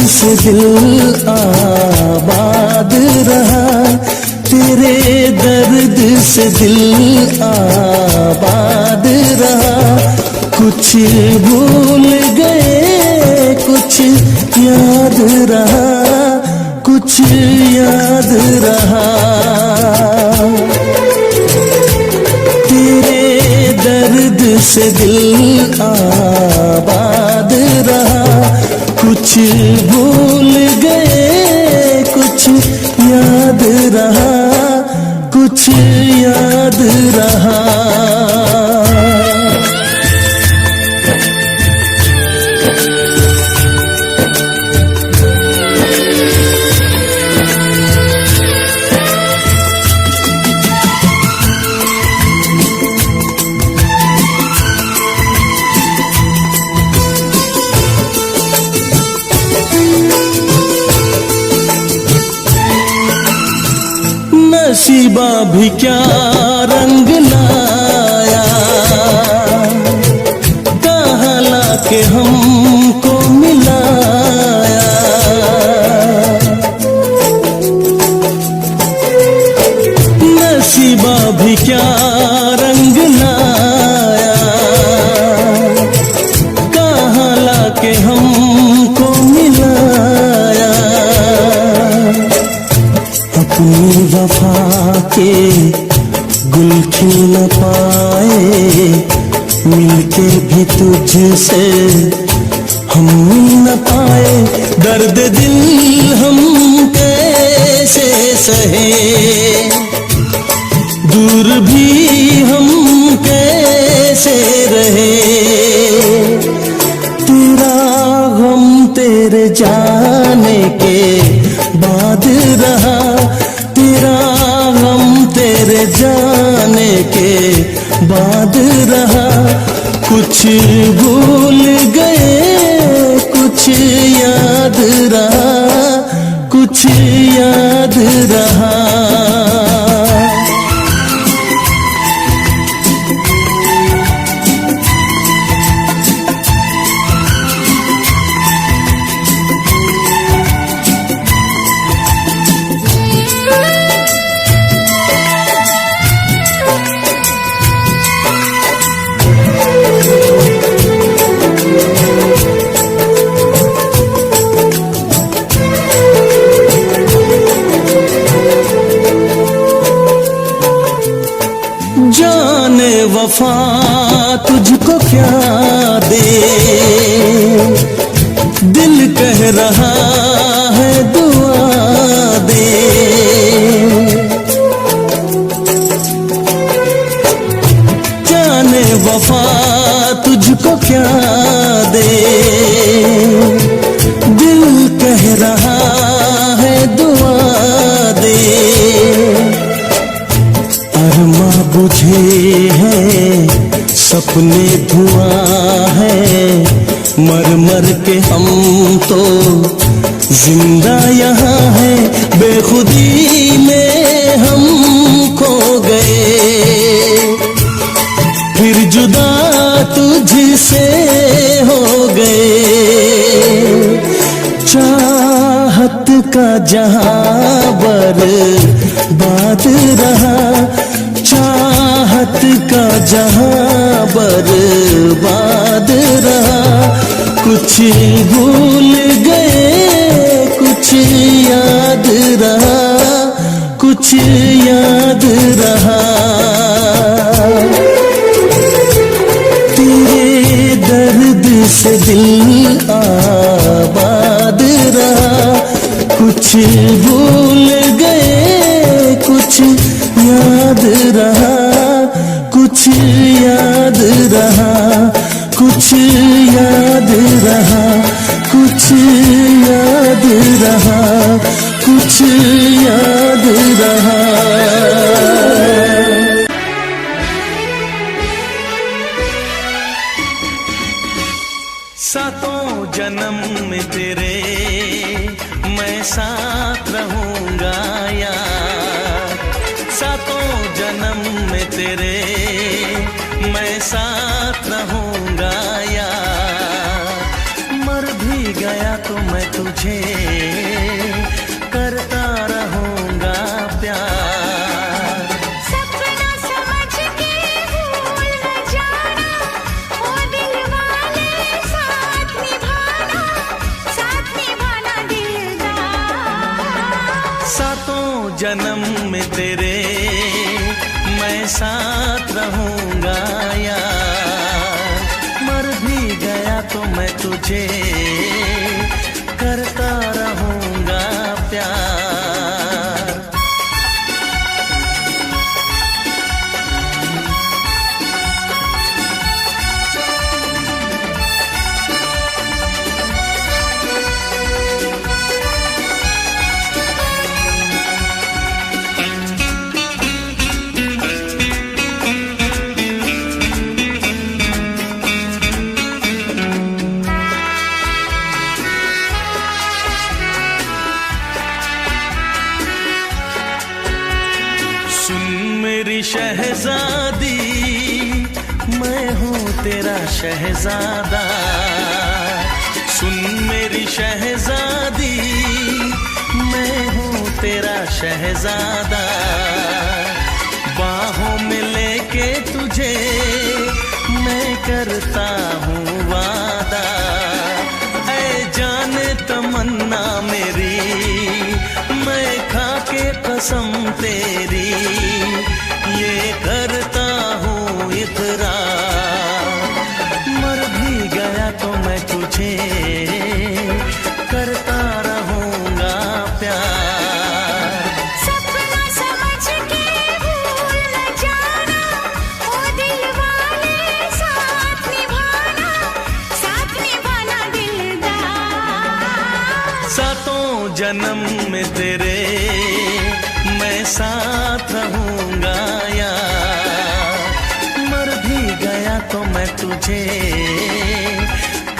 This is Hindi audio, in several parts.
से दिल आबाद रहा, तेरे दर्द से दिल आबाद रहा। कुछ भूल गए कुछ याद रहा, कुछ याद रहा। तेरे दर्द से दिल आबाद रहा, कुछ भूल गए कुछ याद रहा, कुछ याद रहा। नसीबा भी क्या रंग लाया, कहाँ लाके हमको मिलाया। नसीबा भी क्या रंग लाया, कहाँ लाके हमको मिलाया। अपनी वफा के गुल खिल न पाए, मिलके भी तुझसे हम मिल न पाए। दर्द दिल हम कैसे सहे, दूर भी हम कैसे रहे। तेरा गम तेरे जाने के बाद रहा, तेरा गम तेरे जाने के बाद रहा। कुछ भूल गए कुछ याद रहा, कुछ याद रहा। जाने वफा तुझको क्या दे, दिल कह रहा है दुआ दे। जाने वफा तुझको क्या दे, दिल कह रहा है दुआ दे। अरमा बुझे हैं सपने धुआं है, मर मर के हम तो जिंदा यहाँ है। बेखुदी में हम खो गए, फिर जुदा तुझसे हो गए। चाहत का जहां बर्बाद रहा, चाहत का जहां बर्बाद रहा। कुछ भूल गए कुछ याद रहा, कुछ याद रहा। तेरे दर्द से दिल आबाद रहा, कुछ भूल गए कुछ याद रहा, कुछ याद रहा, कुछ याद रहा, कुछ याद रहा, कुछ याद रहा। सातों जन्म में तेरे मैं साथ रहूंगा यार, सातों जन्म में तेरे मैं साथ रहूंगा यार। मर भी गया तो मैं तुझे करता रहूंगा प्यार। सपना समझ के भूल न जाना, ओ दिल वाले साथ निभाना दिलदार। सातों जन्म में तेरे मैं साथ रहूंगा यार, मर भी गया तो मैं तुझे करता रहूंगा प्यार। मेरी शहजादी मैं हूँ तेरा शहजादा, सुन मेरी शहजादी मैं हूँ तेरा शहजादा। बाहों में लेके तुझे मैं करता हूँ वादा, ऐ जाने तमन्ना मेरी मैं खा के कसम तेरी ये करता हूँ इकरार। मर भी गया तो मैं तुझे करता रहूंगा प्यार। सपना समझ के भूल न जाना, ओ दिल वाले साथ निभाना दिलदार। सातों जन्म में तेरे मैं साथ रहूंगा यार, मर भी गया तो मैं तुझे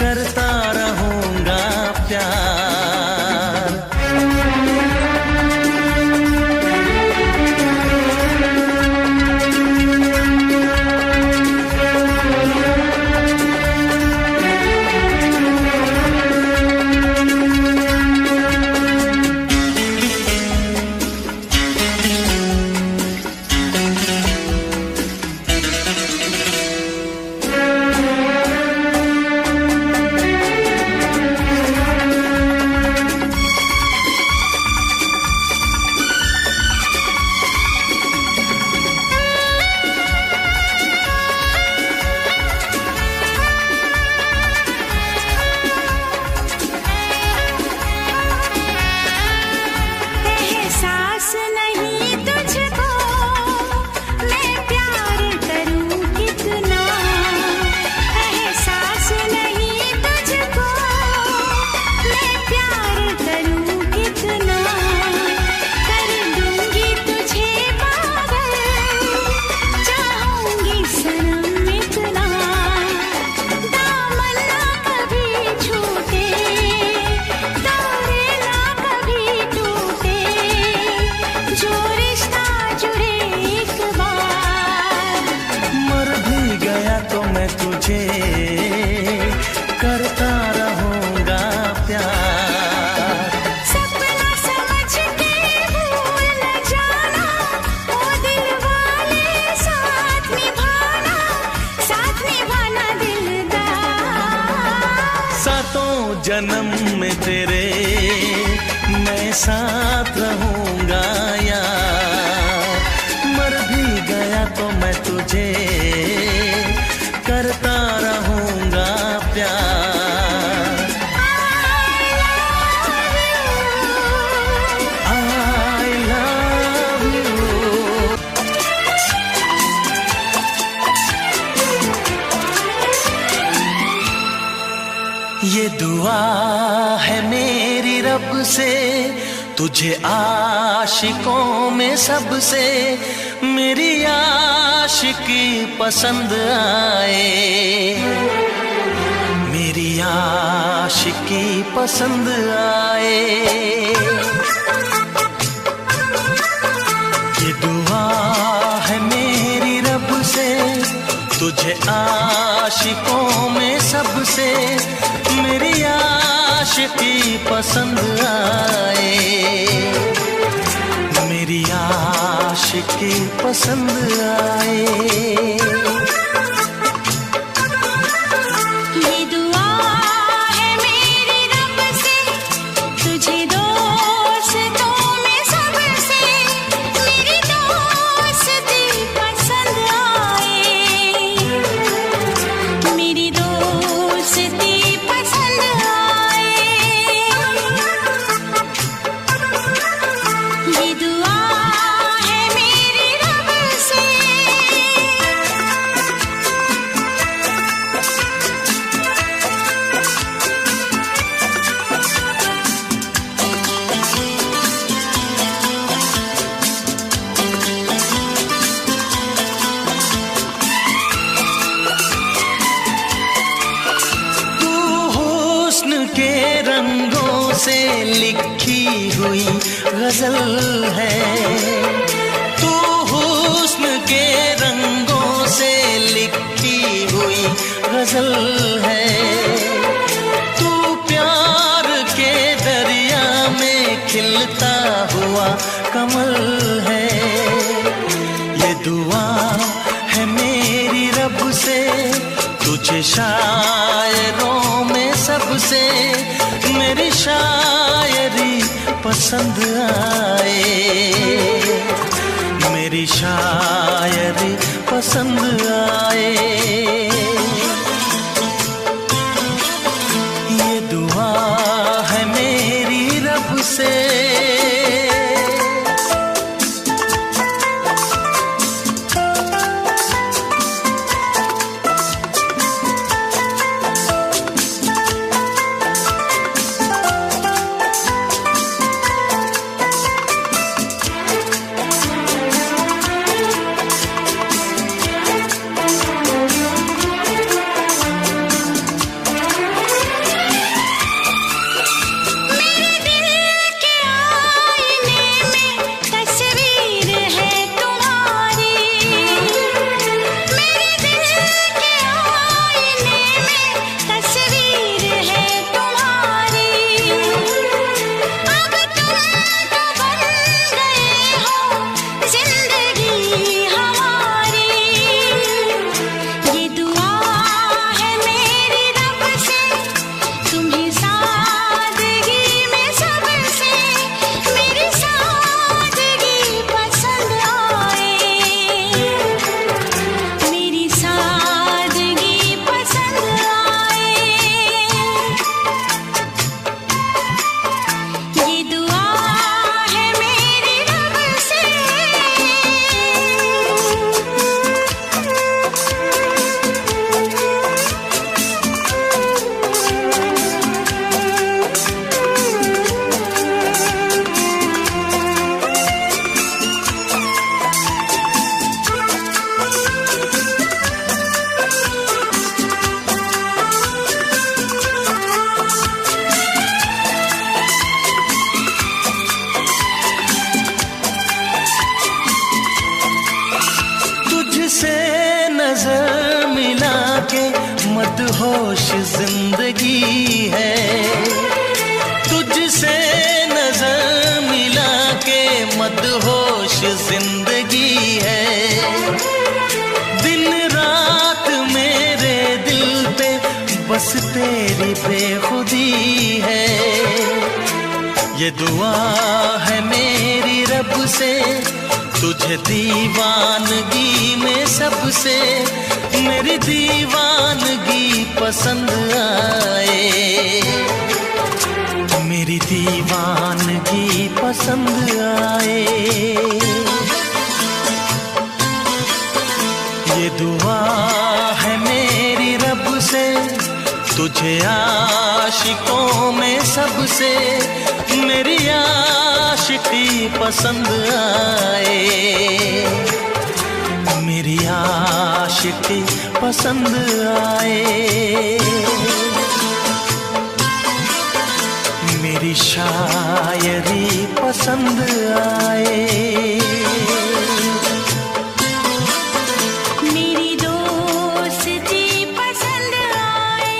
करता रहूंगा प्यार। करता रहूंगा प्यार। सपना समझ के भूल न जाना, ओ दिल वाले साथ निभाना दिलदार। सातों जन्म में तेरे मैं साथ रहूंगा यार, मर भी गया तो मैं तुझे करता रहूंगा प्यार। I love you। ये दुआ है मेरी रब से तुझे आशिकों में सबसे मेरी आशिकी पसंद आए, मेरी आशिकी पसंद आए। ये दुआ है मेरी रब से तुझे आशिकों में सबसे मेरी आशिकी आशिकी पसंद आए, मेरी आशिकी पसंद आए। ये दुआ है मेरी रब से, तुझे दोस्तों में सबसे मेरी दोस्ती पसंद आए, मेरी दोस्ती पसंद आए। ये दुआ है मेरी रब से। तू हुस्न के रंगों से लिखी हुई गजल है, तू हुस्न के रंगों से लिखी हुई गजल है, तू प्यार के दरिया में खिलता हुआ कमल है। ये दुआ है मेरी रब से, तुझे शायरों में सबसे मेरी शायरी पसंद आए, मेरी शायरी पसंद आए। ये दुआ है मेरी रब से। मेरे दिल के आईने में तस्वीर है तुम्हारी, मेरे दिल के आईने में तस्वीर है तुम्हारी। अब तुम तो बन गए हो जिंदगी हमारी। ये दुआ है मेरी रब से, तुम्हें सादगी में सबसे मेरी सादगी पसंद आए, मेरी सादगी पसंद आए। ये दुआ है मेरी रब से। तुझसे नजर मिला के मदहोश जिंदगी है, तुझसे नजर मिला के मदहोश जिंदगी है। दिन रात मेरे दिल पे बस तेरी बेखुदी है। ये दुआ है मेरी रब से, तुझे दीवानगी में सबसे मेरी दीवानगी पसंद आए, मेरी दीवानगी पसंद आए। ये दुआ है मेरी रब से, तुझे आशिकों में सबसे मेरी आशिकी पसंद आए, मेरी आशिकी पसंद आए। मेरी शायरी पसंद आए। मेरी दोस्ती पसंद आए।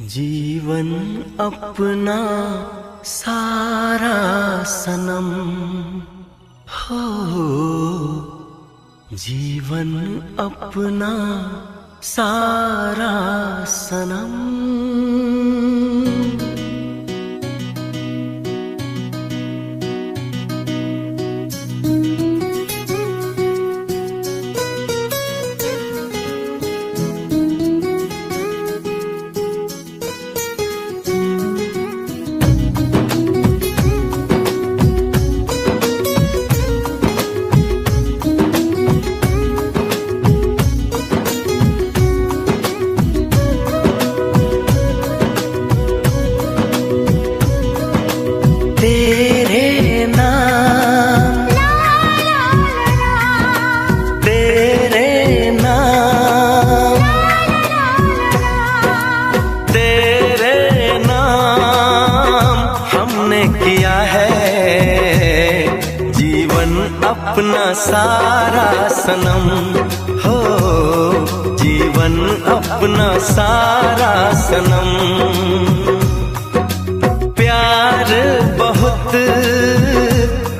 जीवन अपना सारा सनम हो, जीवन अपना सारा सनम। अपना सारा सनम हो, जीवन अपना सारा सनम। प्यार बहुत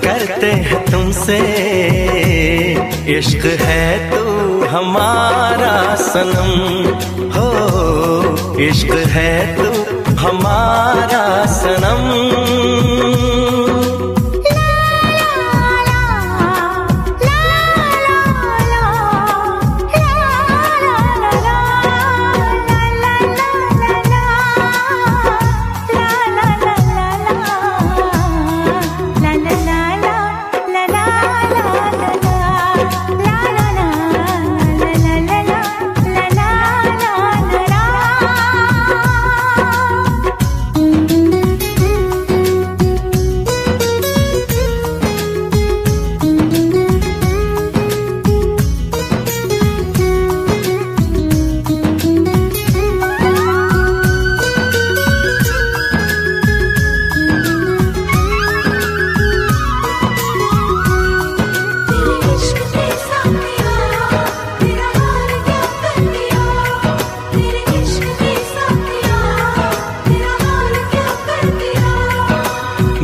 करते हैं तुमसे, इश्क है तू हमारा सनम हो, इश्क है तू हमारा सनम।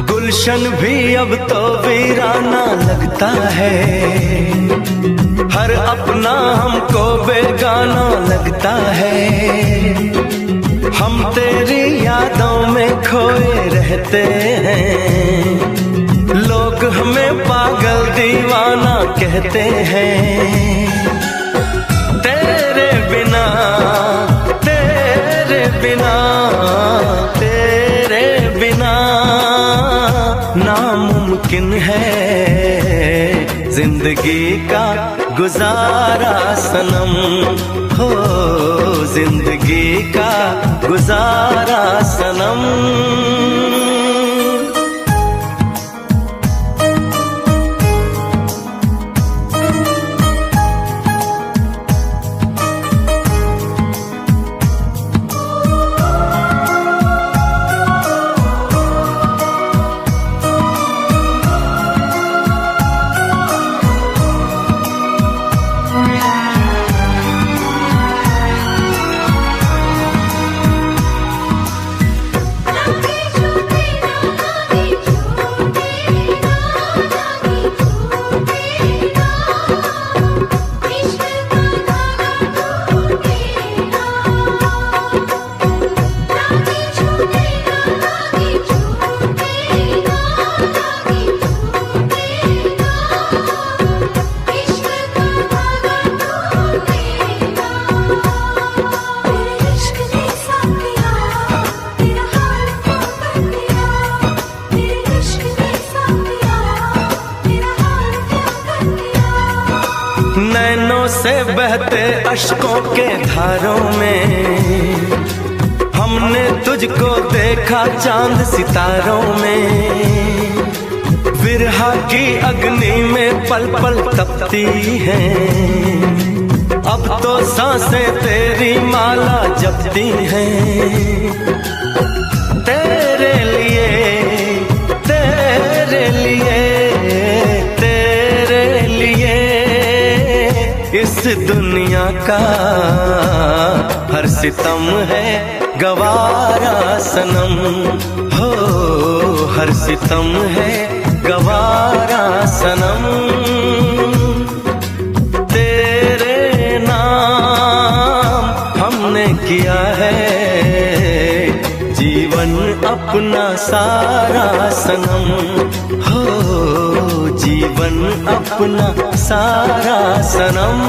गुलशन भी अब तो वीराना लगता है, हर अपना हमको बेगाना लगता है। हम तेरी यादों में खोए रहते हैं, लोग हमें पागल दीवाना कहते हैं। तेरे बिना तेरे बिना तेरे बिना नामुमकिन है जिंदगी का गुजारा सनम हो, जिंदगी का गुजारा सनम। नैनों से बहते अश्कों के धारों में हमने तुझको देखा चांद सितारों में। विरहा की अग्नि में पल पल तपती हैं, अब तो सांसें तेरी माला जपती हैं। तेरे लिए तेरे लिए तेरे लिए इस दुनिया का हर हर सितम है गवारा सनम, हो हर सितम है गवारा सनम। तेरे नाम हमने किया है जीवन अपना सारा सनम, हो जीवन अपना सारा सनम।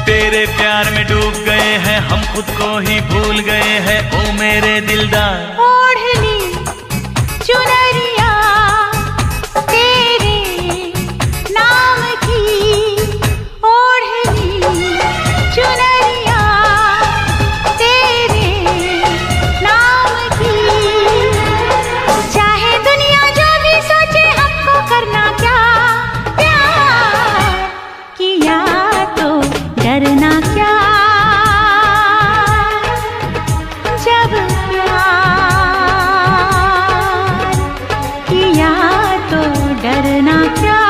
तेरे प्यार में डूब गए हैं हम, खुद को ही भूल गए हैं ओ मेरे दिलदार। ओढ़ ली चुनरिया तेरे नाम की, ओढ़ ली चुनरिया तेरे नाम की। चाहे दुनिया जो भी सोचे हमको करना क्या, प्यार किया तो डरना क्या, जब प्यार किया तो डरना क्या।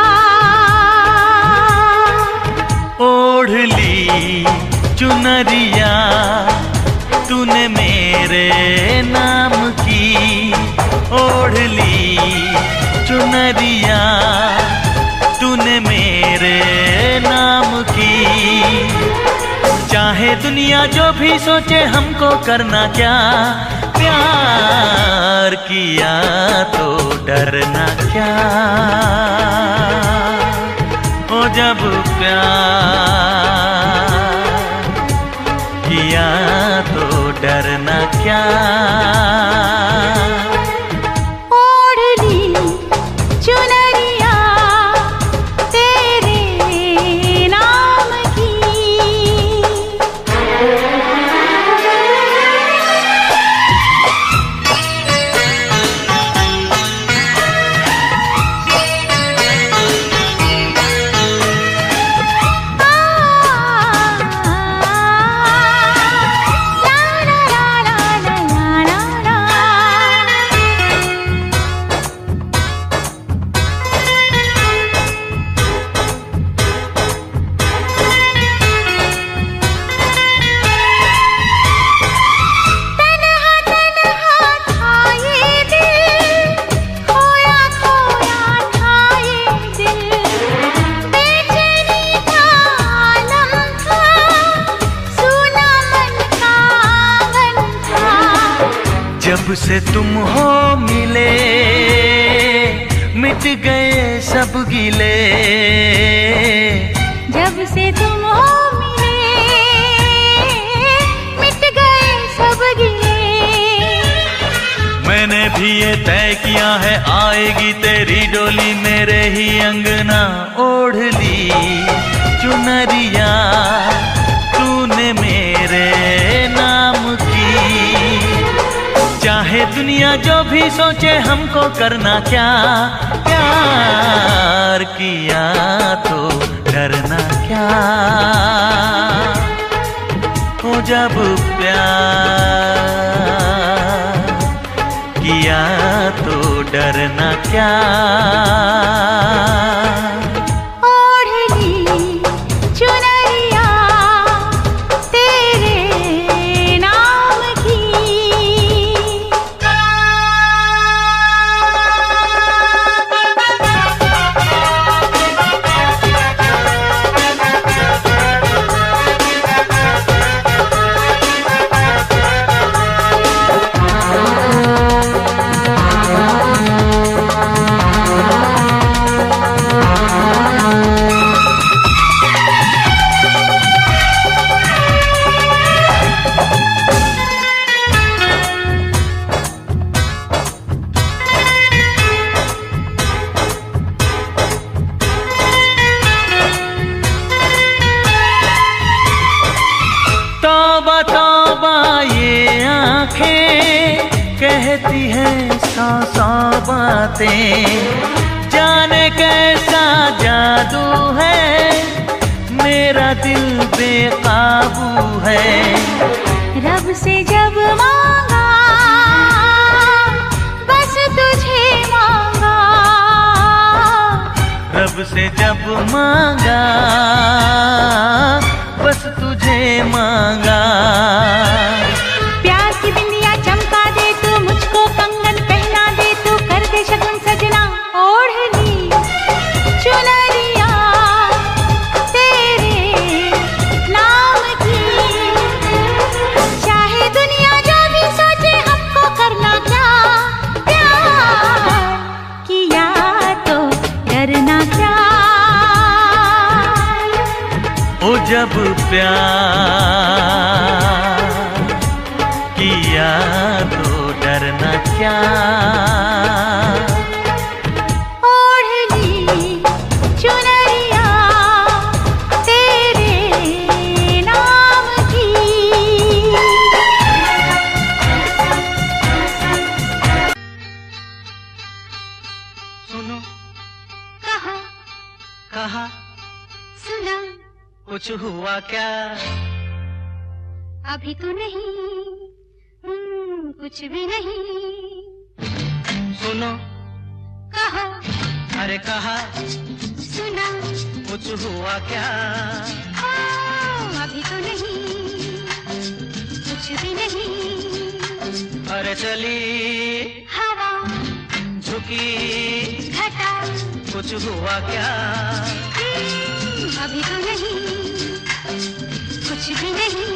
ओढ़ ली चुनरिया तूने मेरे नाम की, ओढ़ ली चुनरिया तूने मेरे नाम की। चाहे दुनिया जो भी सोचे हमको करना क्या, प्यार किया तो डरना क्या, ओ जब प्यार किया तो डरना क्या। ओढ़ ली चुनरिया तेरे नाम की। जब से तुम हो मिले मिट गए सब गिले, जब से तुम हो मिले मिट गए सब गिले। मैंने भी ये तय किया है आएगी तेरी डोली मेरे ही अंगना। ओढ़ ली चुनरिया तूने मेरे नाम की। चाहे दुनिया जो भी सोचे हमको करना क्या, प्यार किया तो डरना क्या, ओ जब प्यार किया तो डरना क्या। ओढ़ ली चुनरिया तेरे नाम की। कहती है सौ सौ बातें, जाने कैसा जादू है, मेरा दिल बेकाबू है। रब से जब मांगा बस तुझे मांगा, रब से जब मांगा बस तुझे मांगा। प्यार की बिंदिया चमका दे तू, मुझको कंगन पहना दे तू, कर दे शगुन सजना ओढ़नी चुनरिया तेरे नाम की। चाहे दुनिया जो भी सोचे हमको करना क्या, प्यार किया तो डरना क्या। ओ जब प्यार किया तो डरना क्या। ओढ़ ली चुनरिया तेरे नाम की। सुनो कहा कहा सुना, कुछ हुआ क्या? अभी तो नहीं, कुछ भी नहीं। सुनो कहा अरे कहा सुना, कुछ हुआ क्या? अभी तो नहीं, कुछ भी नहीं। अरे चली हवा झुकी घटा, कुछ हुआ क्या? अभी तो नहीं, कुछ भी नहीं।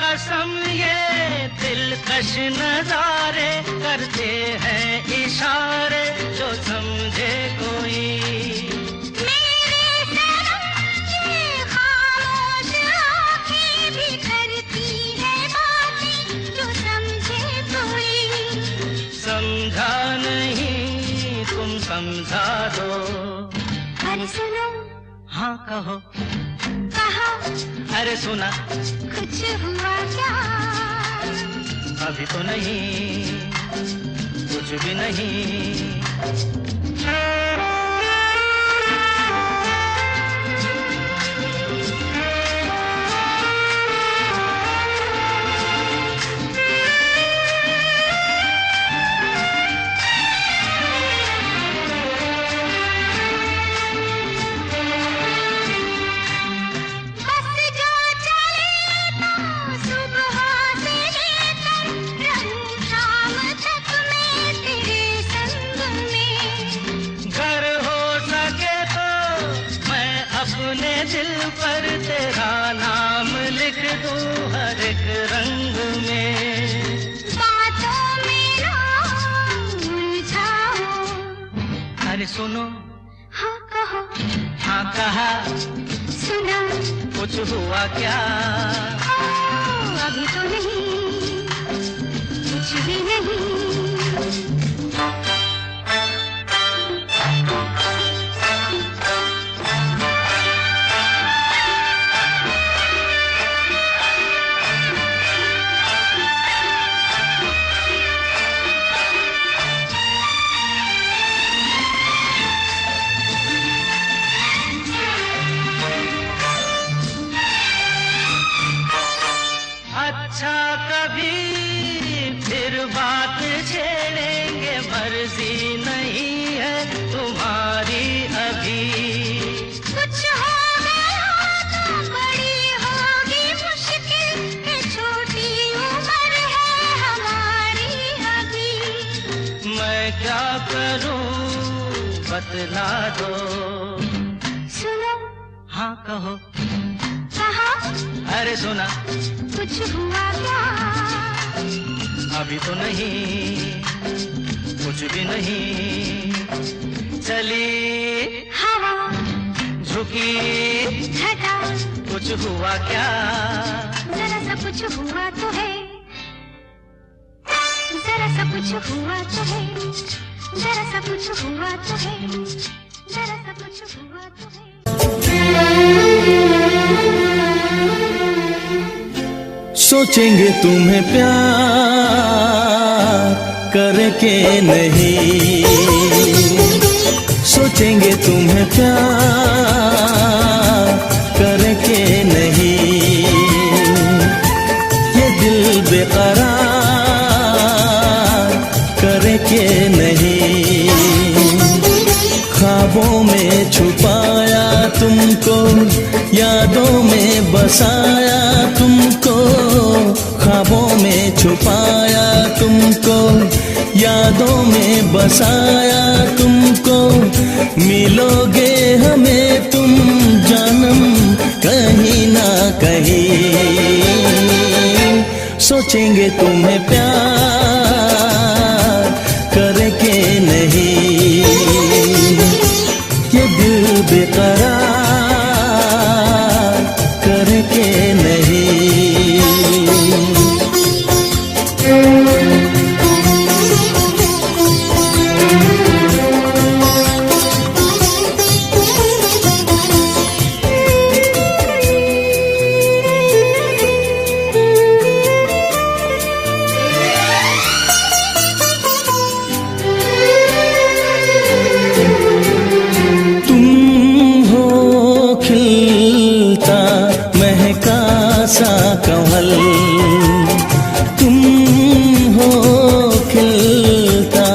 कसम ये दिलकश नजारे करते हैं इशारे, जो समझे कोई। मेरे सनम की खामोश आँखें भी करती है बातें, जो समझे कोई। समझा नहीं तुम समझा दो। अरे सुनो हाँ कहो कहा, अरे सुना कुछ हुआ क्या? अभी तो नहीं, कुछ भी नहीं। दिल पर तेरा नाम लिख दूं हर एक रंग में। बातों में ना उलझाओ। अरे सुनो हाँ कहो, हाँ कहा सुना कुछ हुआ क्या? अभी तो नहीं, कुछ भी नहीं। अच्छा कभी फिर बात छेड़ेंगे, मर्जी नहीं है तुम्हारी अभी। कुछ हो गया तो बड़ी होगी मुश्किल, ये छोटी उम्र है हमारी अभी। मैं क्या करूं बतला दो। सुनो हाँ कहो कहा, अरे सुना कुछ हुआ क्या? अभी तो नहीं, कुछ भी नहीं। चली हवा झुकी घटा कुछ हुआ क्या? जरा सा कुछ हुआ तो है, जरा सा कुछ हुआ तो है, जरा सा कुछ हुआ तो है, जरा सा कुछ हुआ तो है। सोचेंगे तुम्हें प्यार करके नहीं, सोचेंगे तुम्हें प्यार करके नहीं, ये दिल बेकरार करके नहीं। ख्वाबों में छुपाया तुमको, यादों में बसाया तुमको, ख्वाबों में छुपाया तुमको, यादों में बसाया तुमको। मिलोगे हमें तुम जानम कहीं ना कहीं, सोचेंगे तुम्हें प्यार करके नहीं, ये दिल बेकरार करके नहीं। सा कमल तुम हो, खिलता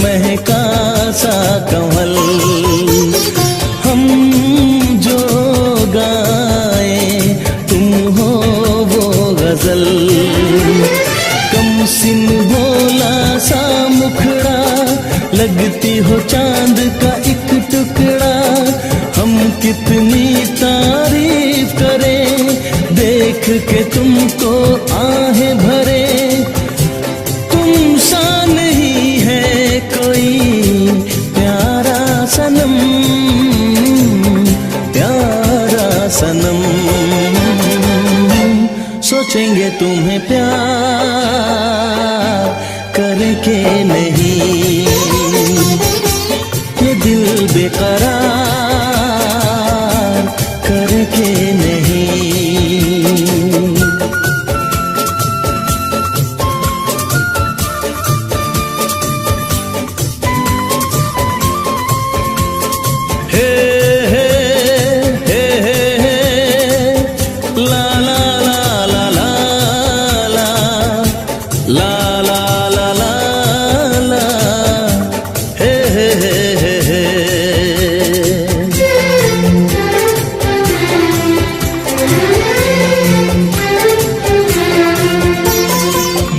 महका सा कमल, हम जो गाए तुम हो वो गजल। कम सिन भोला सा मुखड़ा, लगती हो चांद का एक टुकड़ा। हम कितनी तारीफ करें देख के तुमको आहें भरे, तुम सा नहीं है कोई प्यारा सनम, प्यारा सनम। सोचेंगे तुम्हें प्यार करके नहीं, ये दिल बेकरार करके नहीं।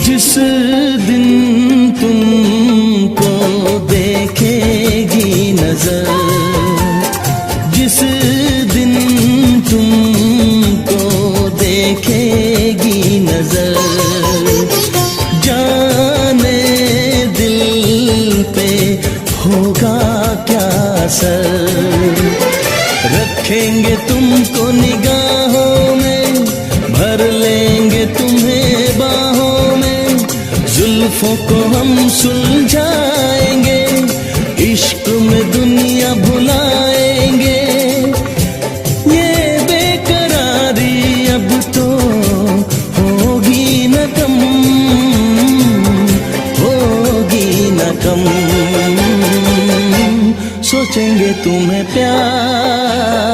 जिस दिन तुमको देखेगी नजर, जिस दिन तुमको देखेगी नजर, जाने दिल पे होगा क्या असर। रखेंगे तुमको निगाहों में, भर लेंगे तुम्हें बाहों में, जुल्फों को हम सुलझाएंगे, इश्क में दुनिया भुलाएंगे। ये बेकरारी अब तो होगी न कम, होगी न कम। सोचेंगे तुम्हें प्यार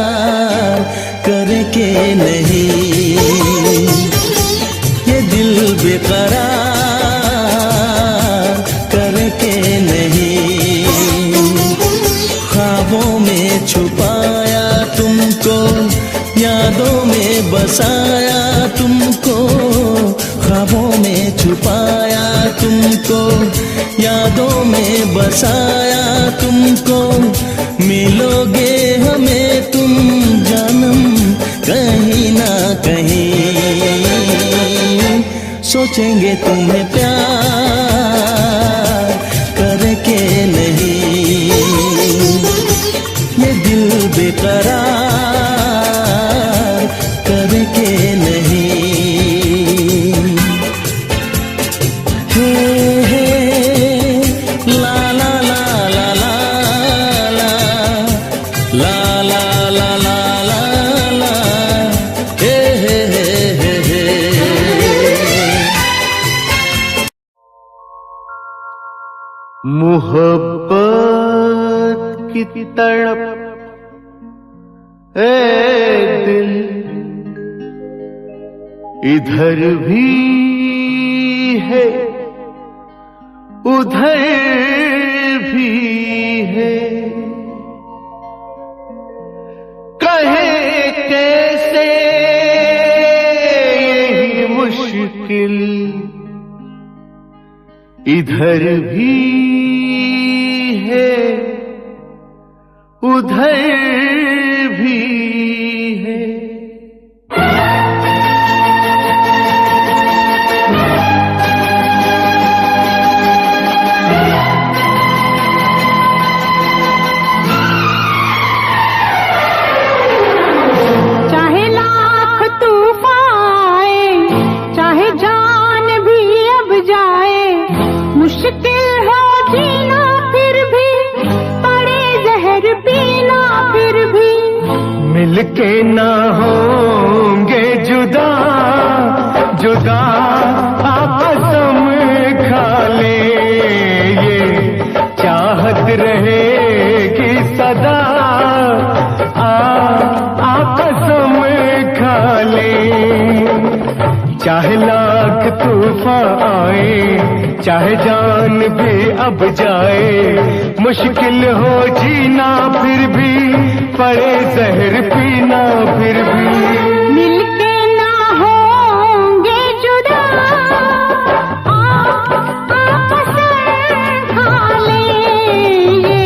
करके नहीं, ये दिल बेकरार करके नहीं। ख्वाबों में छुपाया तुमको, यादों में बसाया तुमको, ख्वाबों में छुपाया तुमको, यादों में बसाया तुमको। मिलोगे हमें तुम जानम कहीं ना कहीं, सोचेंगे तुम्हें प्यार करके नहीं, ये दिल बेकरार मोहब्बत की तड़प ए दिल इधर भी है उधर भी है, कहे कैसे यही मुश्किल इधर भी है उधर भी है। चाहे लाख तूफान आए, चाहे जान भी अब जाए, मुश्किल हो जीना फिर भी, पड़े जहर पीना फिर भी, मिलके ना होंगे जुदा जुदा कसम खा ले, ये चाहत रहेगी सदा कसम खा ले। चाहे लाख तूफान आए, चाहे जान भी अब जाए, मुश्किल हो जीना फिर भी, पड़े जहर पीना फिर भी, मिलके ना होंगे जुदा कसम खा ले, ये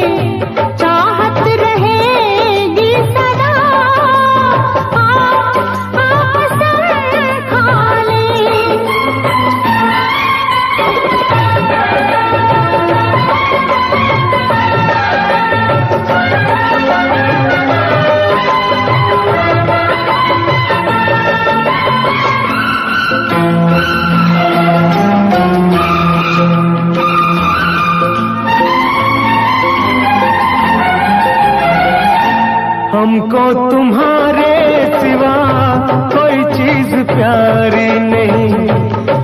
चाहत रहेगी सदा कसम खा ले। हमको तुम्हारे सिवा कोई चीज प्यारी नहीं,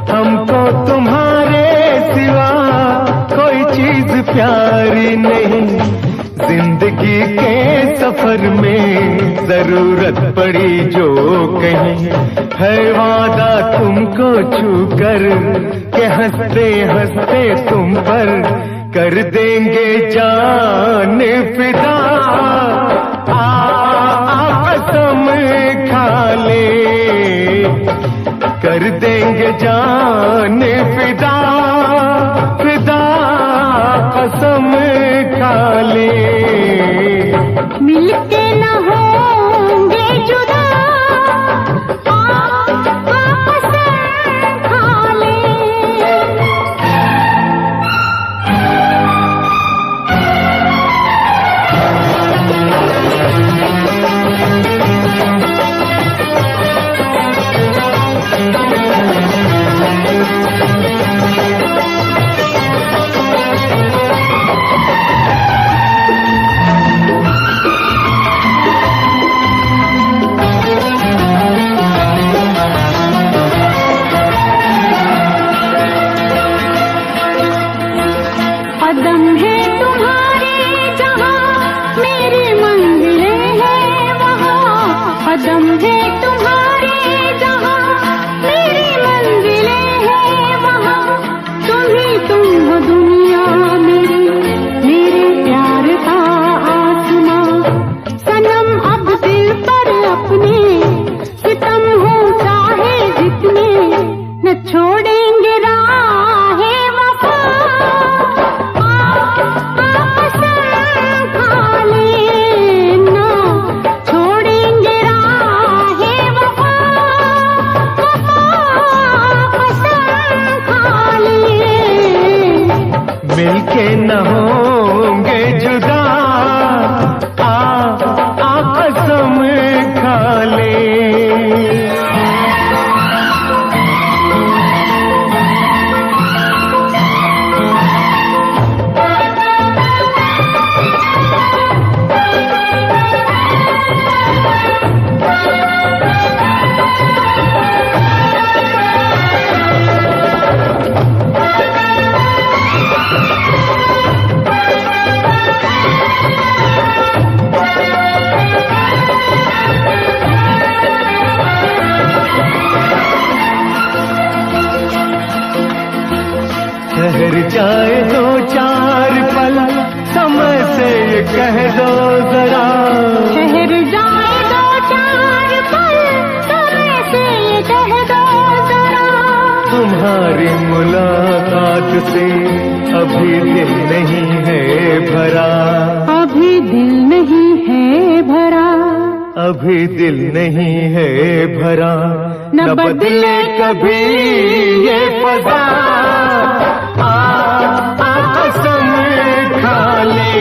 हमको तुम्हारे सिवा कोई चीज प्यारी नहीं। जिंदगी के सफर में जरूरत पड़ी जो कहीं, है वादा तुमको छूकर के हंसते हंसते तुम पर कर देंगे जान फिदा कसम खा ले, कर देंगे जान फिदा फिदा कसम खा ले। मिलके न होंगे जुदा कसम खा ले। कदम है तुम्हारे जहाँ मेरी मंजिलें हैं वहाँ, कदम है तुम्हारे जहाँ मेरी मंजिलें हैं वहाँ, तुम ही तुम हो दुनिया मेरी, मेरे प्यार का आसमां। सनम अब दिल पर अपने सितम हो चाहे जितने, न छोड़ेंगे राहे वफा कसम खा ले, ना छोड़ेंगे राहे वफा कसम खा ले। मिलके न होंगे जुदा कसम खा ले। ठहर जाए दो चार पल, समय से ये कह दो जरा। ठहर जाए दो चार पल, समय से ये कह दो जरा। तुम्हारी मुलाकात से अभी दिल नहीं है भरा, अभी दिल नहीं है भरा, अभी दिल नहीं है भरा। न बदले कभी ये फजा, कसम खा ले।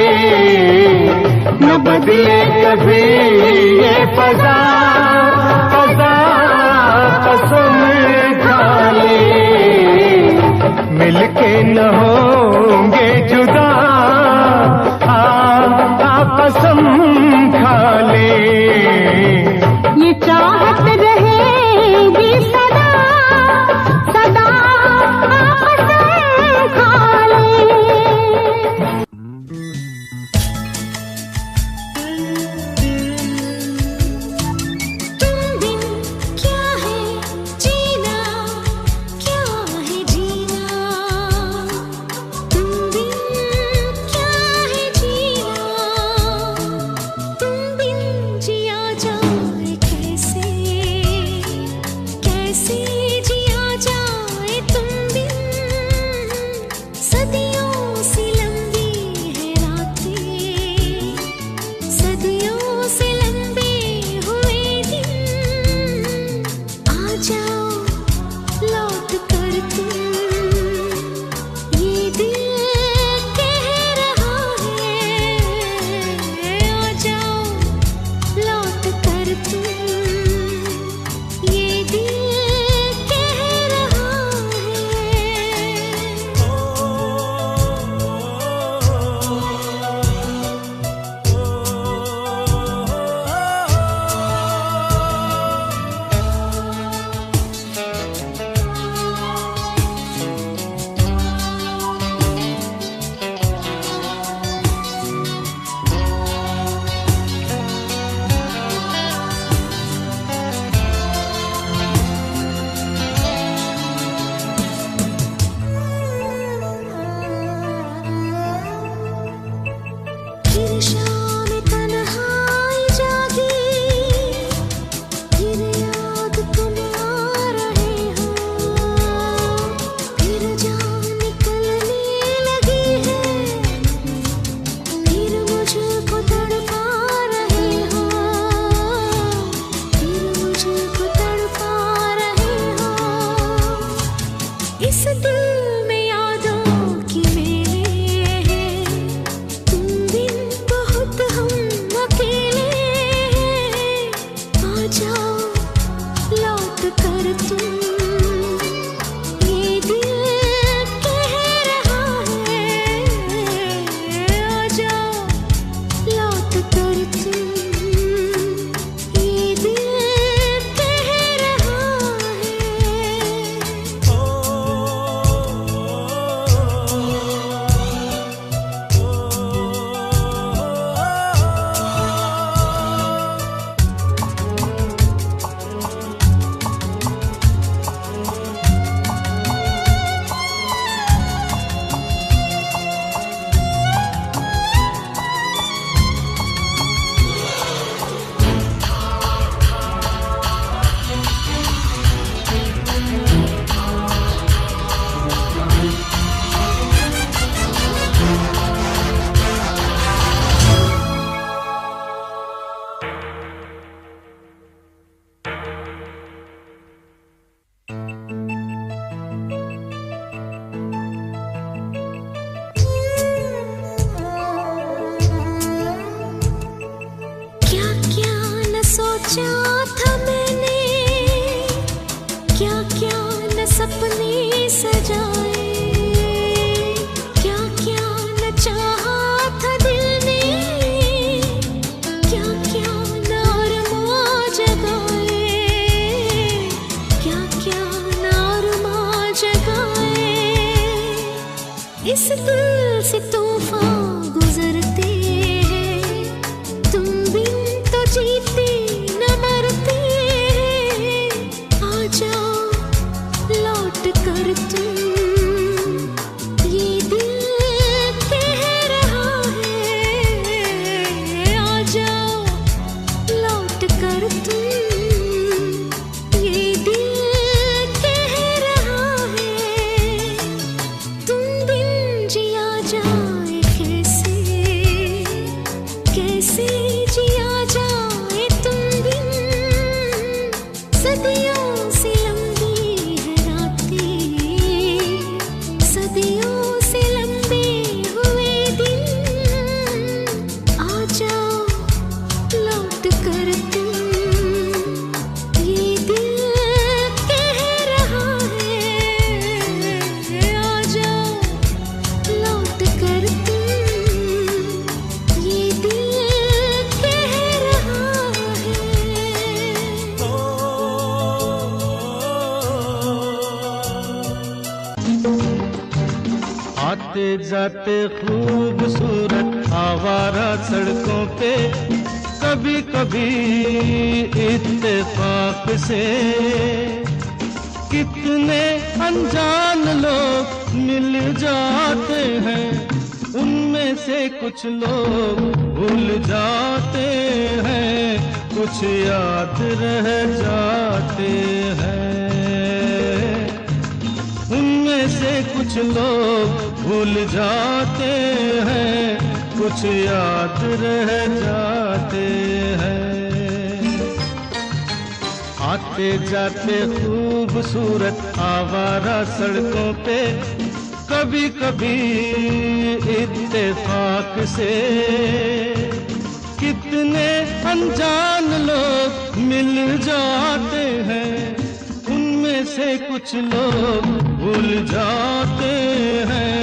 न बदले कभी ये फजा, कसम खा ले। मिलके न होंगे जुदा, कसम खा ले। ये चाहत रहेगी सदा, सदा कसम खा ले। तुम बिन क्या है जीना, क्या है जीना। तुम बिन क्या है जीना, तुम बिन जिया जाए कैसे, कैसे जिया जाए तुम बिन। सदियों से लंबी है रातें, सदियों से लंबे हुए दिन। आ जाओ लौट कर तुम, ये दिल कह रहा है। आ जाओ लौट कर तुम, ये दिल कह रहा फिर शाम तन्हाई जागी, फिर याद तुम आ रहे हो। फिर जान निकलने लगी है, फिर मुझको तड़पा रहे हो। फिर मुझको तड़पा रहे हो। इस दिल में यादों की मेले हैं, तुम बिन बहुत हम अकेले हैं। आ जाओ लौट कर तुम, ये दिल कह रहा है। आ जाओ लौट कर तुम, ये दिल कह रहा क्या क्या न सोचा था मैंने, क्या क्या न सपने सजाए। क्या क्या न चाहा था दिल ने, क्या क्या न अरमां जगाए। क्या क्या न अरमां जगाए। इस दिल से तूफान गुजरते हैं, तुम बिन तो जीते न मरते। आ जाओ लौट कर तुम, आते जाते खूबसूरत आवारा सड़कों पे कभी कभी इत्तेफाक से कितने अनजान लोग मिल जाते हैं, उनमें से कुछ लोग भूल जाते हैं, कुछ याद रह जाते हैं। उनमें से कुछ लोग भूल जाते हैं, कुछ याद रह जाते हैं। आते जाते खूबसूरत आवारा सड़कों पे कभी कभी इत्तेफाक से कितने अनजान लोग मिल जाते हैं, उनमें से कुछ लोग भूल जाते हैं,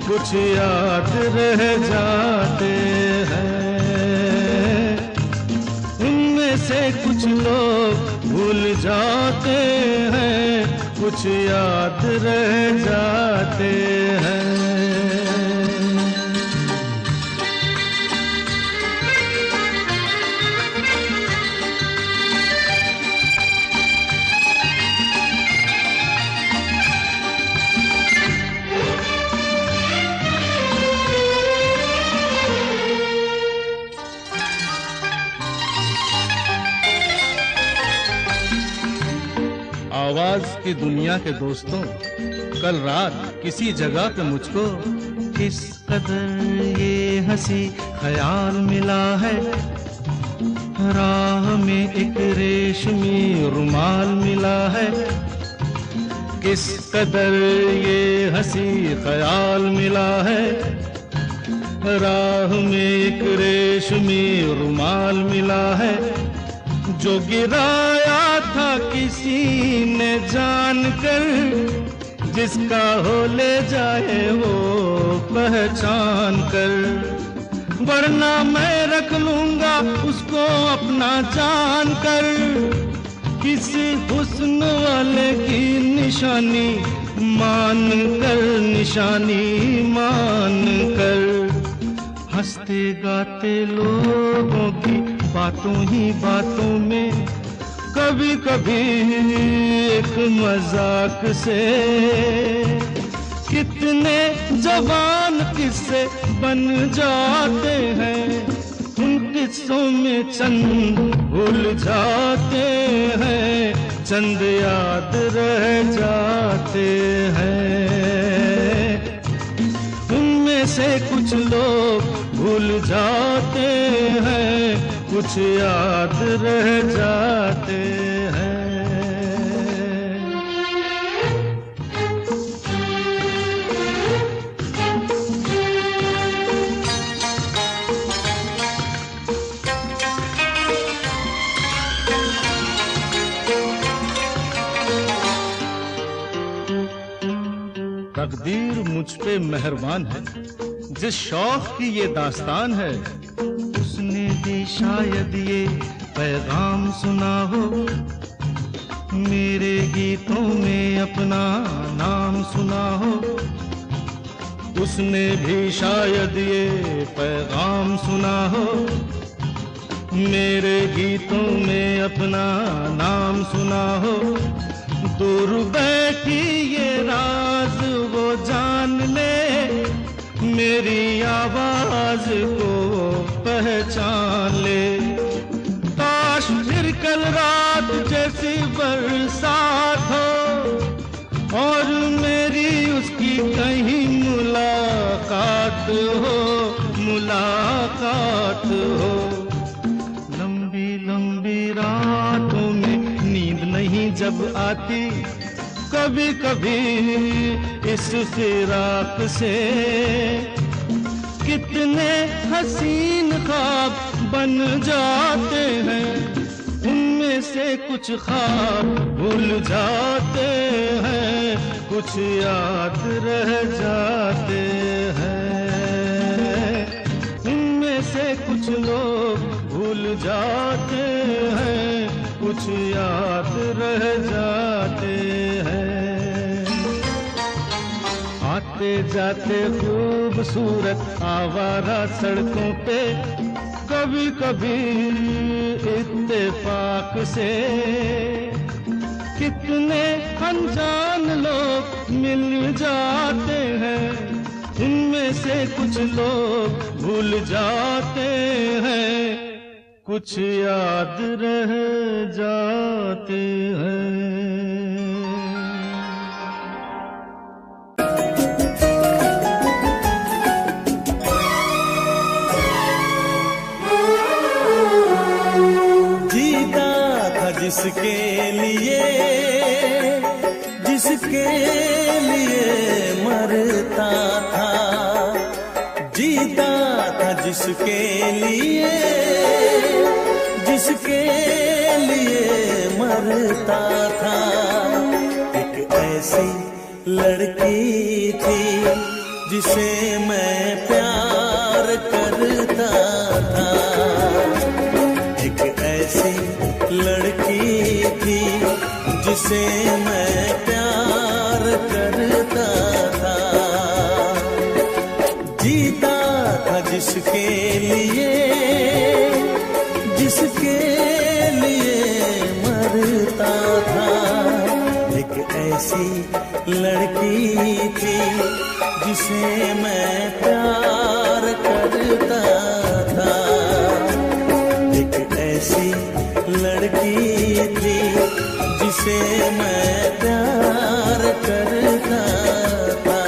कुछ याद रह जाते हैं। उनमें से कुछ लोग भूल जाते हैं, कुछ याद रह जाते हैं। आवाज की दुनिया के दोस्तों, कल रात किसी जगह पे मुझको किस कदर ये हंसी ख्याल मिला है, राह में एक रेशमी रुमाल मिला है। किस कदर ये हंसी ख्याल मिला है, राह में एक रेशमी रुमाल मिला है। जो गिराया था किसी ने जानकर, जिसका हो ले जाए वो पहचान कर, वरना मैं रख लूंगा उसको अपना जान कर। किसी हुस्न वाले की निशानी मान कर, निशानी मान कर, हंसते गाते लोगों की बातों ही बातों में कभी कभी एक मजाक से कितने जवान किस्से बन जाते हैं। उन किस्सों में चंद भूल जाते हैं, चंद याद रह जाते हैं। उनमें से कुछ लोग भूल जाते हैं, कुछ याद रह जाते हैं। तकदीर मुझ पे मेहरबान है, जिस शौक की ये दास्तान है, उसने भी शायद ये पैगाम सुना हो, मेरे गीतों में अपना नाम सुना हो। उसने भी शायद ये पैगाम सुना हो, मेरे गीतों में अपना नाम सुना हो। दूर बैठी ये राज वो जान ले, मेरी आवाज को पहचान ले। काश फिर कल रात जैसी बरसात हो और मेरी उसकी कहीं मुलाकात हो, मुलाकात हो। लंबी लंबी रातों में नींद नहीं जब आती, कभी कभी इस फिराक से कितने हसीन ख्वाब बन जाते हैं। उनमें से कुछ ख्वाब भूल जाते हैं, कुछ याद रह जाते हैं। उनमें से कुछ लोग भूल जाते हैं, कुछ याद रह जाते हैं। आते जाते खूबसूरत आवारा सड़कों पे कभी कभी इत्तेफाक से कितने अनजान लोग मिल जाते हैं, उनमें से कुछ लोग भूल जाते हैं, कुछ याद रह जाते हैं। जिसके लिए मरता था, जीता था जिसके लिए मरता था। एक ऐसी लड़की थी जिसे मैं प्यार करता था, एक ऐसी लड़की थी जिसे मैं प्यार करता था। जीता था जिसके लिए मरता था। एक ऐसी लड़की थी जिसे मैं प्यार करता था, एक ऐसी लड़की थी जिसे मैं प्यार करता था।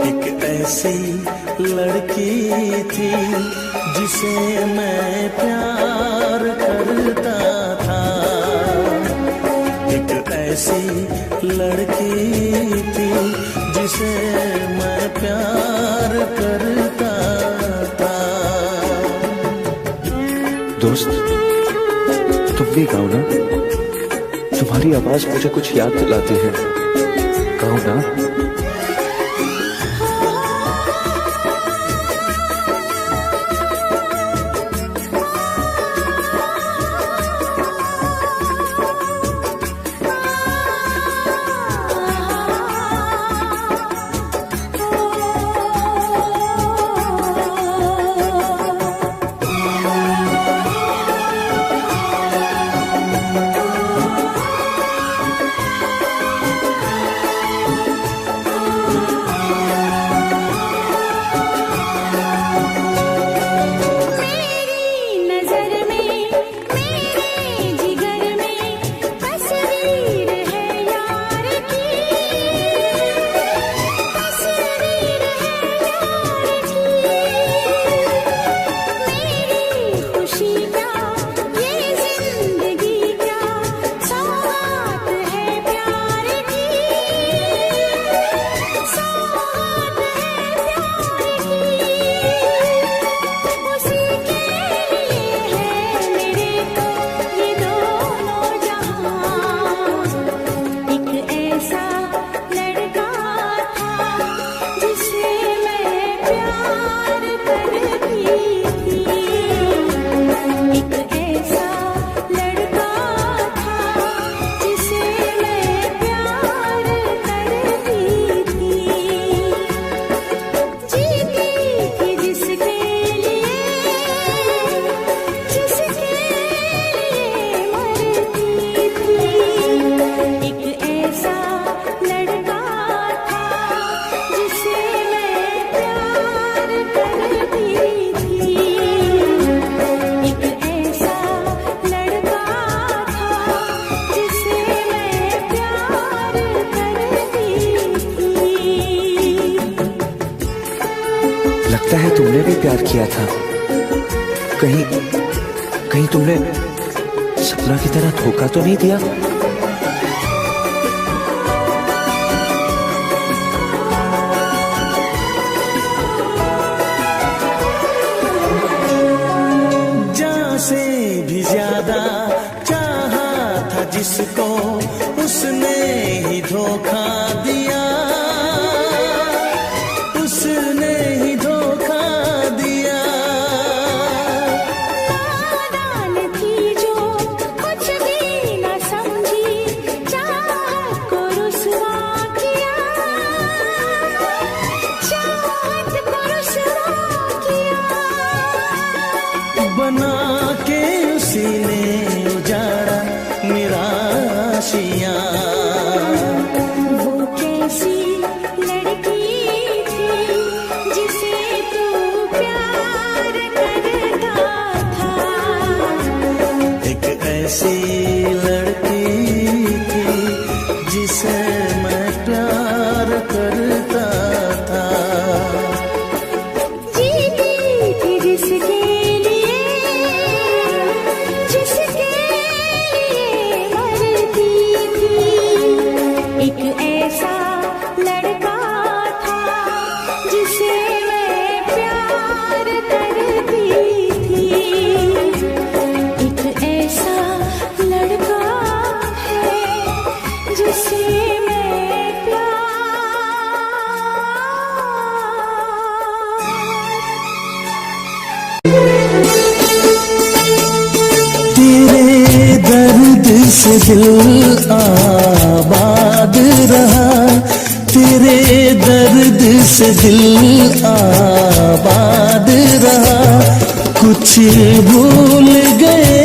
एक ऐसी लड़की थी जिसे मैं प्यार करता था, एक ऐसी लड़की थी जिसे मैं प्यार करता था। दोस्त, तुम भी गाओ ना, तुम्हारी आवाज मुझे कुछ याद दिलाती है, गाओ ना। लगता है तुमने भी प्यार किया था। कहीं कहीं तुमने सपना की तरह धोखा तो नहीं दिया? जान से भी ज्यादा चाहा था जिसको, उसने ही धोखा दिया, उसने ही धोखा दिया। नादान थी जो कुछ भी न समझी, चाहत को रुसवा किया, चाहत को रुसवा किया। बना के उसी ने उजाड़ा मेरा आशियाँ। वो कैसी लड़की थी जिसे तू प्यार करता था। एक ऐसी लड़की थी जिसे मैं प्यार करता था। जीती थी जिसके लिए, जिसके लिए मरती थी। एक ऐसा लड़का था जिसे मैं प्यार करती थी। एक ऐसा लड़का है जिसे मैं तेरे दर्द से दिल आबाद रहा, तेरे दर्द से दिल आबाद रहा। कुछ भूल गए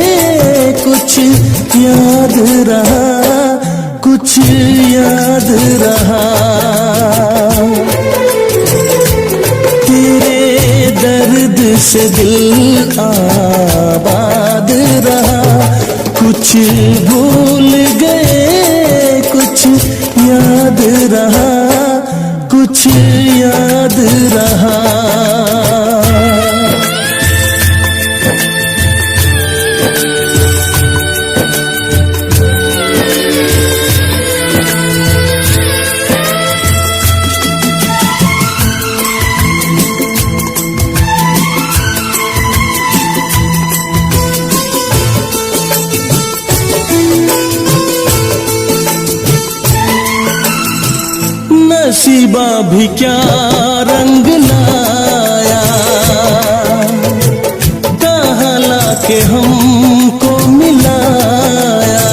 कुछ याद रहा, कुछ याद रहा। तेरे दर्द से दिल आबाद रहा। कुछ भूल गए कुछ याद रहा, कुछ याद रहा। नसीबा भी क्या रंग लाया, कहाँ लाके हमको मिलाया।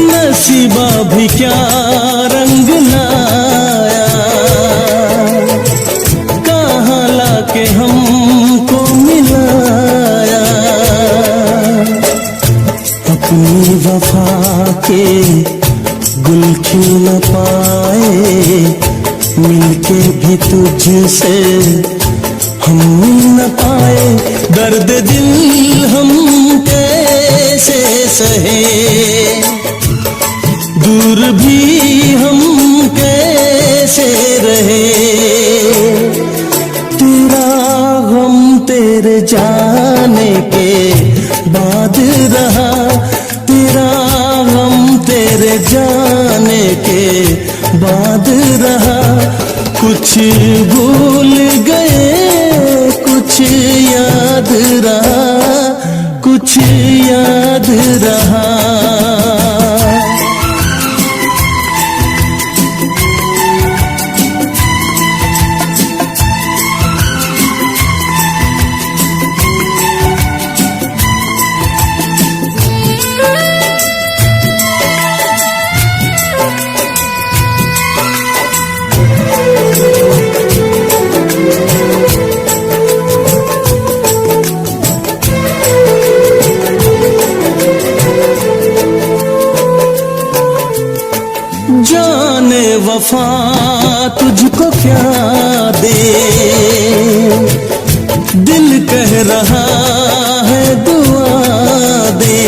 नसीबा भी क्या रंग लाया, कहाँ लाके हमको मिलाया। अपनी वफा के गुल खिल न पाए, मिलके भी तुझसे हम मिल न पाए। दर्द दिल हम कैसे सहे, दूर भी हम कैसे रहे। तेरा गम तेरे जाने के बाद रहा, तेरा गम तेरे जाने के बाद रहा। कुछ भूल गए कुछ याद रहा, कुछ याद रहा। जाने वफा तुझको क्या दे, दिल कह रहा है दुआ दे।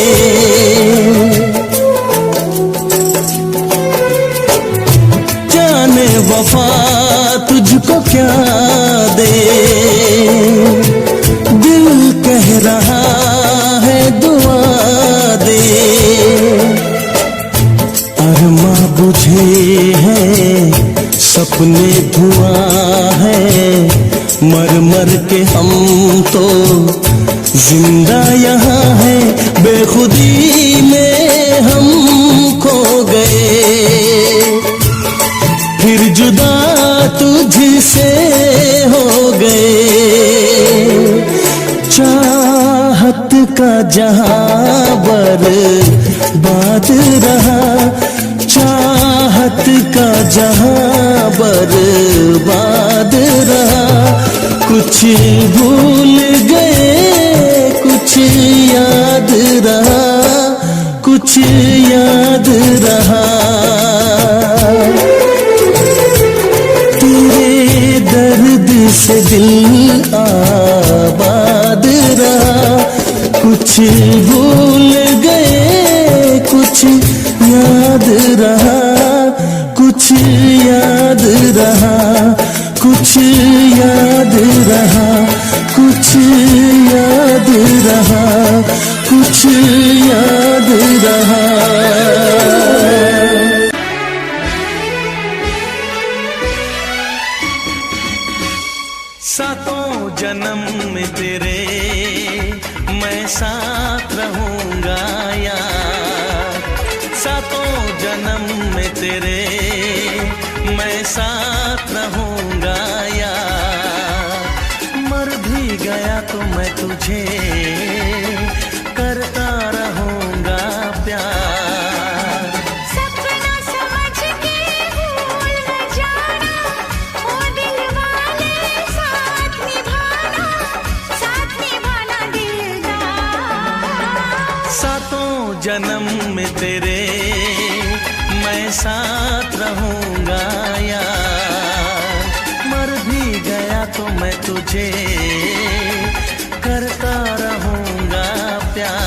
सपने धुआं है, मर मर के हम तो जिंदा यहाँ है, बेखुदी में हम खो गए, फिर जुदा तुझसे हो गए। चाहत का जहां बर्बाद रहा, चाहत का जहां बर्बाद रहा, कुछ भूल गए कुछ याद रहा, कुछ याद रहा। तेरे दर्द से दिल आबाद रहा, कुछ भूल गए कुछ याद रहा, कुछ याद रहा, कुछ याद रहा, कुछ याद रहा, कुछ याद रहा। सातों जन्म में तेरे मैं साथ रहूंगा यार, सातों जन्म में तेरे मैं साथ रहूंगा यार, मर भी गया तो मैं तुझे करता रहूंगा प्यार। सपना समझ के भूल न जाना, ओ दिल वाले साथ निभाना दिलदार। सातों जन्म में तेरे मैं साथ रहूंगा यार, मर भी गया तो मैं तुझे करता रहूंगा प्यार।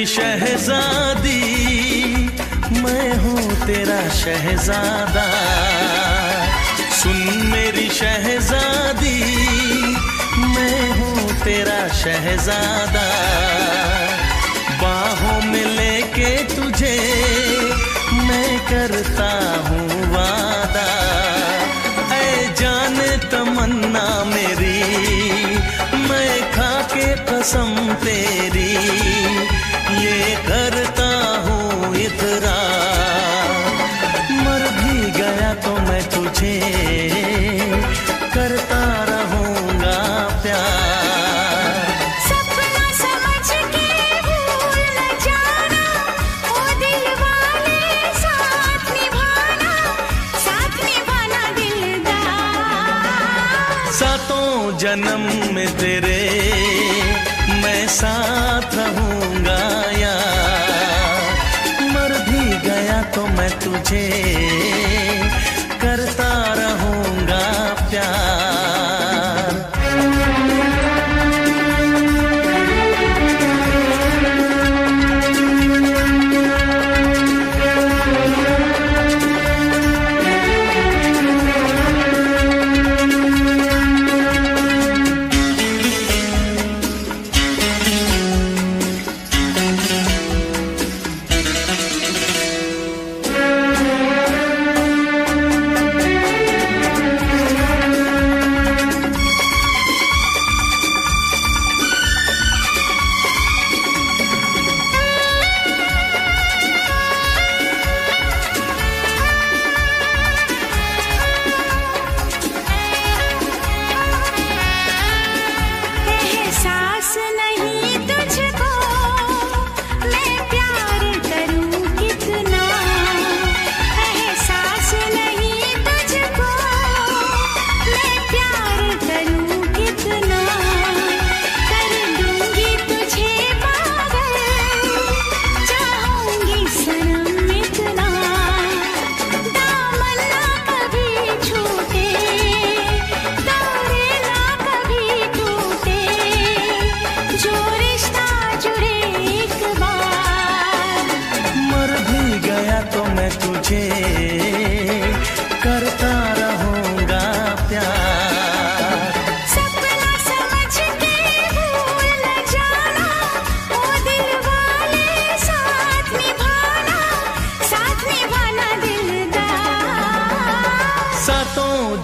शहजादी मैं हूँ तेरा शहजादा, सुन मेरी शहजादी मैं हूँ तेरा शहजादा, बाहों में लेके तुझे मैं करता हूँ वादा। ऐ जान तमन्ना मेरी मैं खा के कसम तेरी ये करता हूँ इकरार, मर भी गया तो मैं तुझे करता रहूंगा प्यार। सपना समझ के भूल न जाना, ओ दिल वाले साथ निभाना दिलदार। सातों जन्म में तेरे मैं साथ रहूंगा यार, मर भी गया तो मैं तुझे करता रहूंगा प्यार।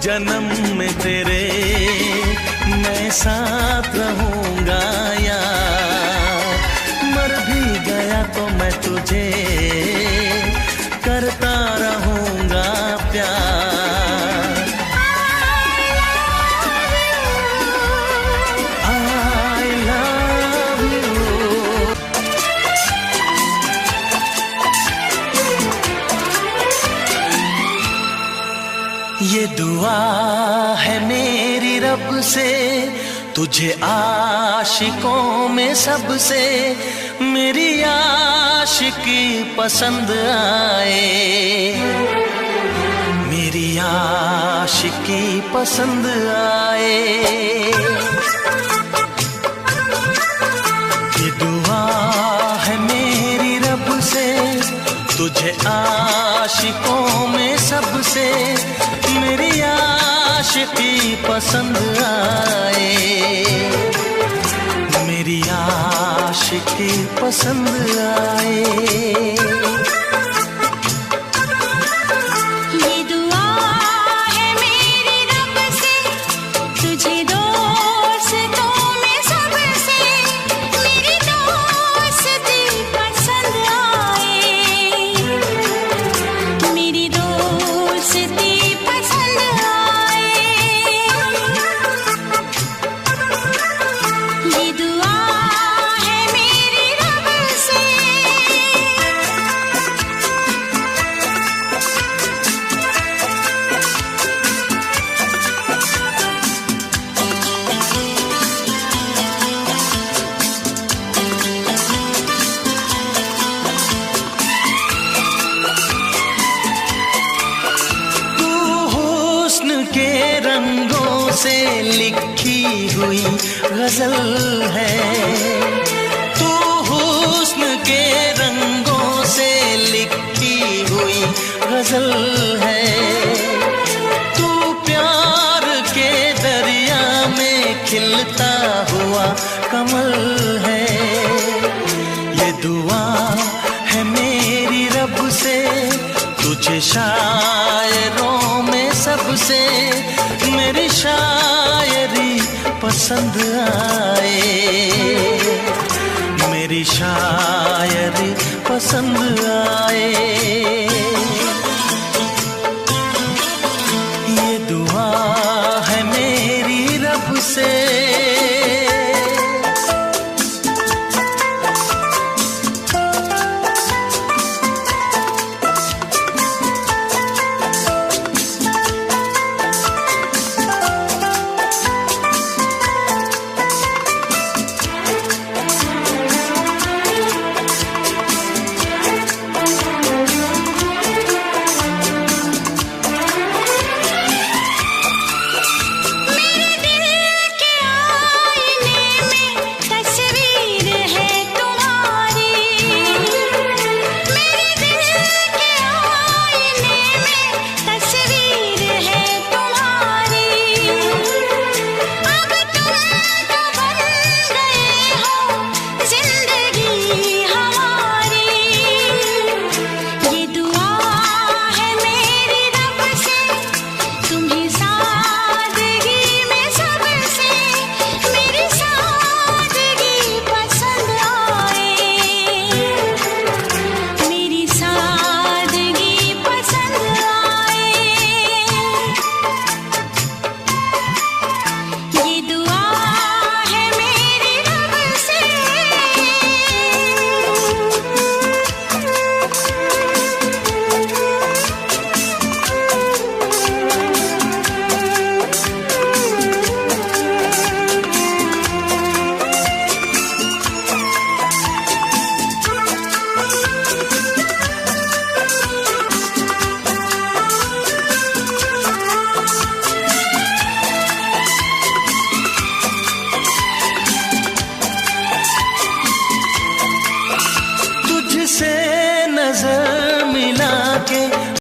जन्म में तेरे मैं साथ रहूंगा यार, मर भी गया तो मैं तुझे करता रहूंगा प्यार। I love you। ये दुआ है मेरी रब से तुझे आशिकों में सबसे मेरी आशिकी पसंद आए, मेरी आशिकी पसंद आए। ये दुआ है मेरी रब से तुझे आशिकों में सबसे मेरी आशिकी पसंद आए, मेरी आशिकी पसंद आए। ये दुआ है मेरी रब से तुझे दोस्तों में सबसे मेरी दोस्ती पसंद आए, मेरी दोस्ती पसंद आए। ये दुआ है मेरी रब से। तू हुस्न के रंगों से लिखी हुई गजल है, तू हुस्न के रंगों से लिखी हुई गजल है। तू प्यार के दरिया में खिलता हुआ कमल है। ये दुआ है मेरी रब से तुझे शायरों में सबसे मेरी शायरी पसंद आए, मेरी शायरी पसंद